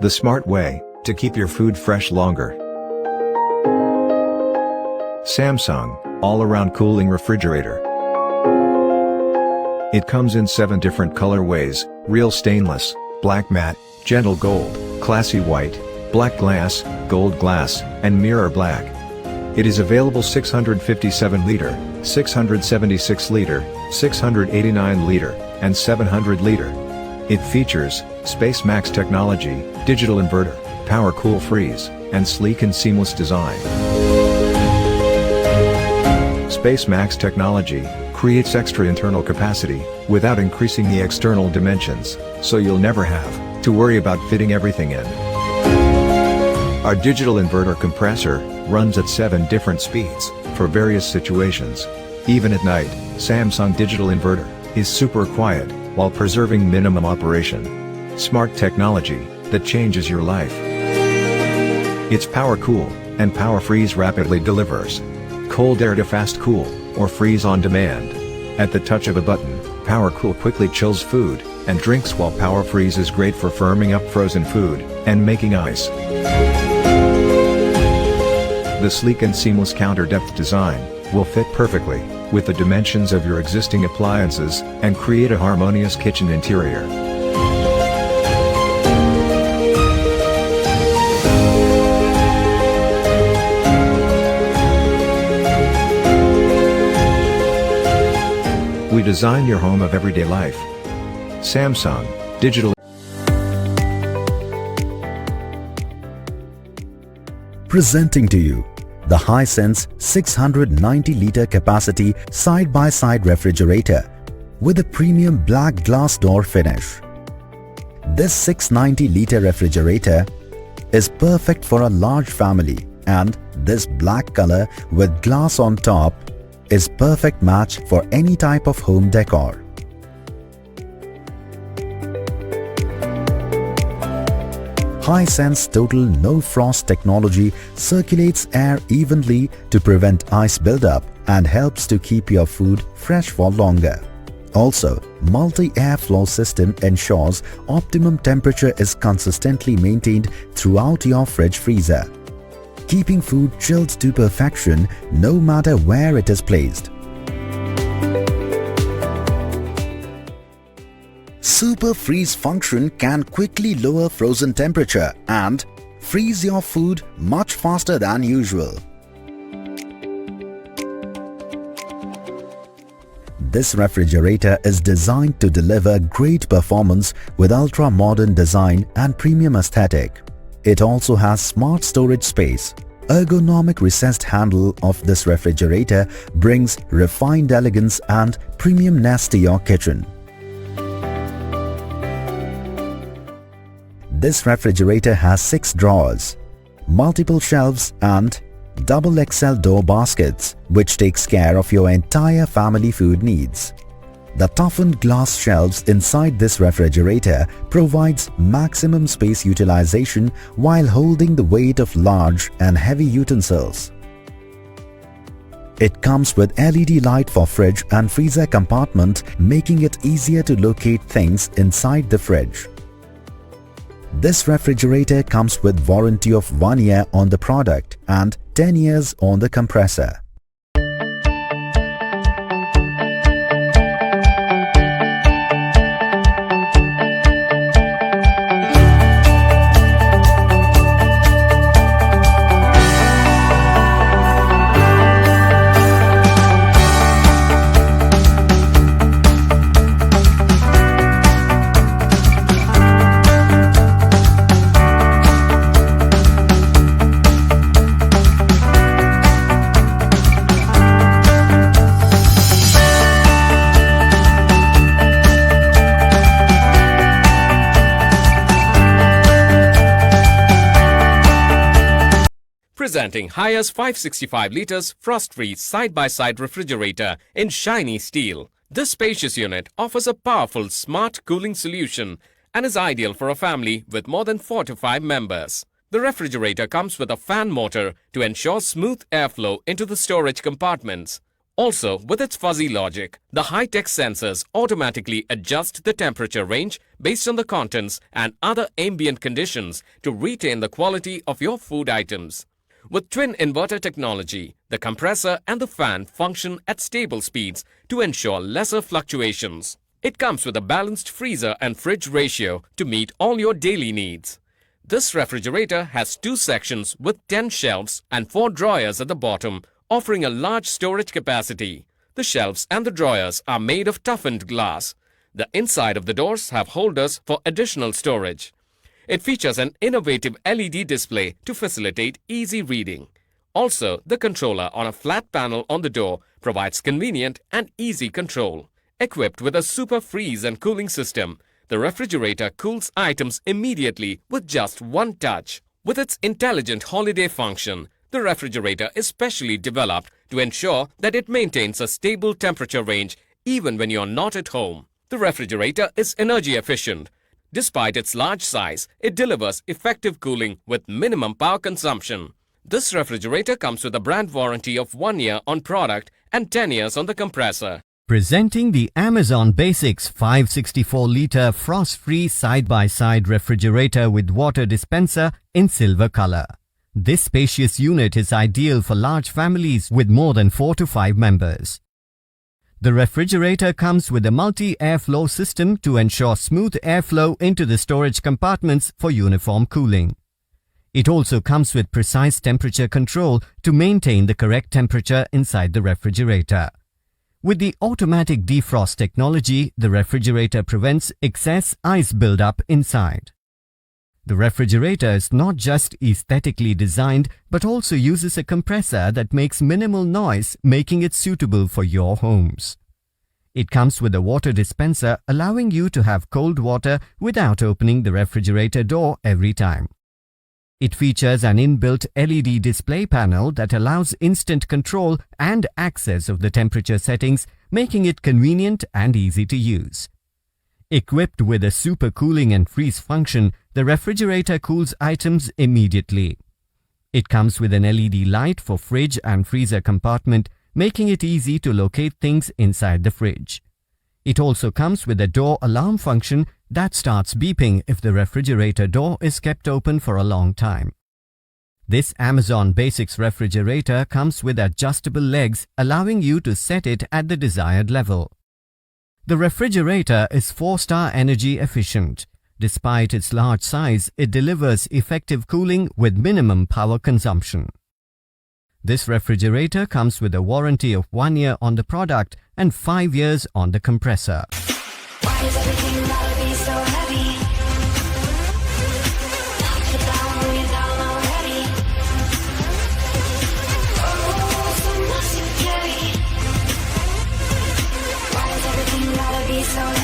the smart way to keep your food fresh longer. Samsung all-around cooling refrigerator. It comes in 7 different colorways: real stainless, black matte, gentle gold, classy white, black glass, gold glass, and mirror black. It is available 657 liter, 676 liter, 689 liter, and 700 liter. It features Space Max technology, digital inverter, power cool freeze, and sleek and seamless design. Space Max technology creates extra internal capacity without increasing the external dimensions, so you'll never have to worry about fitting everything in. Our digital inverter compressor runs at 7 different speeds for various situations. Even at night, Samsung digital inverter is super quiet while preserving minimum operation. Smart technology that changes your life. Its power cool and power freeze rapidly delivers cold air to fast cool or freeze on demand. At the touch of a button, power cool quickly chills food and drinks, while power freeze is great for firming up frozen food and making ice. The sleek and seamless counter depth design will fit perfectly with the dimensions of your existing appliances and create a harmonious kitchen interior. We design your home of everyday life. Samsung Digital. Presenting to you the Hisense 690-liter capacity side-by-side refrigerator with a premium black glass door finish. This 690-liter refrigerator is perfect for a large family, and this black color with glass on top is perfect match for any type of home decor. Hisense Total No Frost technology circulates air evenly to prevent ice buildup and helps to keep your food fresh for longer. Also, multi-airflow system ensures optimum temperature is consistently maintained throughout your fridge freezer, keeping food chilled to perfection no matter where it is placed. Super freeze function can quickly lower frozen temperature and freeze your food much faster than usual. This refrigerator is designed to deliver great performance with ultra-modern design and premium aesthetic. It also has smart storage space. Ergonomic recessed handle of this refrigerator brings refined elegance and premiumness to your kitchen. This refrigerator has 6 drawers, multiple shelves and double XL door baskets, which takes care of your entire family food needs. The toughened glass shelves inside this refrigerator provides maximum space utilization while holding the weight of large and heavy utensils. It comes with LED light for fridge and freezer compartment, making it easier to locate things inside the fridge. This refrigerator comes with warranty of 1 year on the product and 10 years on the compressor. Presenting Hisense 565 liters frost-free side-by-side refrigerator in shiny steel. This spacious unit offers a powerful smart cooling solution and is ideal for a family with more than 4 to 5 members. The refrigerator comes with a fan motor to ensure smooth airflow into the storage compartments. Also, with its fuzzy logic, the high-tech sensors automatically adjust the temperature range based on the contents and other ambient conditions to retain the quality of your food items. With twin inverter technology, the compressor and the fan function at stable speeds to ensure lesser fluctuations. It comes with a balanced freezer and fridge ratio to meet all your daily needs. This refrigerator has 2 sections with 10 shelves and 4 drawers at the bottom, offering a large storage capacity. The shelves and the drawers are made of toughened glass. The inside of the doors have holders for additional storage. It features an innovative LED display to facilitate easy reading. Also, the controller on a flat panel on the door provides convenient and easy control. Equipped with a super freeze and cooling system, the refrigerator cools items immediately with just one touch. With its intelligent holiday function, the refrigerator is specially developed to ensure that it maintains a stable temperature range even when you're not at home. The refrigerator is energy efficient. Despite its large size, it delivers effective cooling with minimum power consumption. This refrigerator comes with a brand warranty of 1 year on product and 10 years on the compressor. Presenting the Amazon Basics 564-liter frost-free side-by-side refrigerator with water dispenser in silver color. This spacious unit is ideal for large families with more than 4 to 5 members. The refrigerator comes with a multi-airflow system to ensure smooth airflow into the storage compartments for uniform cooling. It also comes with precise temperature control to maintain the correct temperature inside the refrigerator. With the automatic defrost technology, the refrigerator prevents excess ice buildup inside. The refrigerator is not just aesthetically designed but also uses a compressor that makes minimal noise, making it suitable for your homes. It comes with a water dispenser allowing you to have cold water without opening the refrigerator door every time. It features an inbuilt LED display panel that allows instant control and access of the temperature settings, making it convenient and easy to use. Equipped with a super cooling and freeze function, the refrigerator cools items immediately. It comes with an LED light for fridge and freezer compartment, making it easy to locate things inside the fridge. It also comes with a door alarm function that starts beeping if the refrigerator door is kept open for a long time. This Amazon Basics refrigerator comes with adjustable legs, allowing you to set it at the desired level. The refrigerator is 4-star energy efficient. Despite its large size, it delivers effective cooling with minimum power consumption. This refrigerator comes with a warranty of 1 year on the product and 5 years on the compressor. Why does everything gotta be so heavy? Knock it down when you're down already. Oh, so much to carry. Why does everything gotta be so heavy?